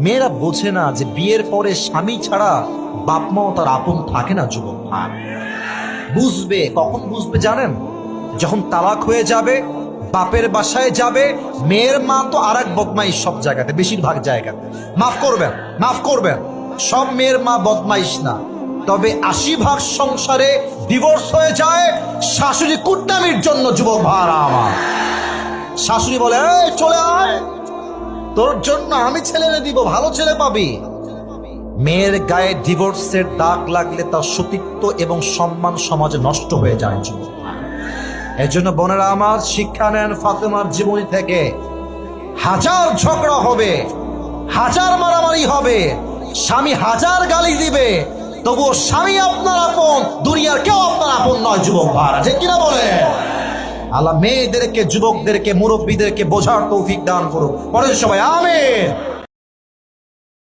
মেয়েরা বোঝে না যে বিয়ের পরে স্বামী ছাড়া বাপ মাও তার আপন থাকে না যুবক। আর বুঝবে কখন বুঝবে জানেন? যখন তালাক হয়ে যাবে, বাপের বাসায় যাবে, মেয়ের মা তো আর এক বদমাইশ সব জায়গাতে, বেশিরভাগ জায়গাতে। মাফ করবেন, মাফ করবেন, সব মেয়ের মা বদমাইশ না, তবে 80% সংসারে ডিভোর্স হয়ে যায় শাশুড়ি কুটনামির জন্য। যুবক ভাড়া আমার, শাশুড়ি বলে এই চলে আয়, তোর জন্য আমি ছেলে এনে দিব, ভালো ছেলে পাবি। মেয়ের গায়ে ডিভোর্সের দাগ লাগলে তার সতীত্ব এবং সম্মান সমাজে নষ্ট হয়ে যায় যুবক। এর জন্য বোনেরা আমার, শিক্ষা নেন ফাতেমার জীবনী থেকে। হাজার ঝগড়া হবে, হাজার মারামারি হবে, স্বামী হাজার গালি দিবে, তবুও স্বামী আপনার আপন, দুনিয়ার কেউ আপনার আপন নয় যুবক ভাড়া, ঠিক কিনা বলে? আল্লাহ মেয়েদেরকে, যুবকদেরকে, মুরব্বীদেরকে বোঝার তৌফিক দান করুক। পরের সবাই আমিন।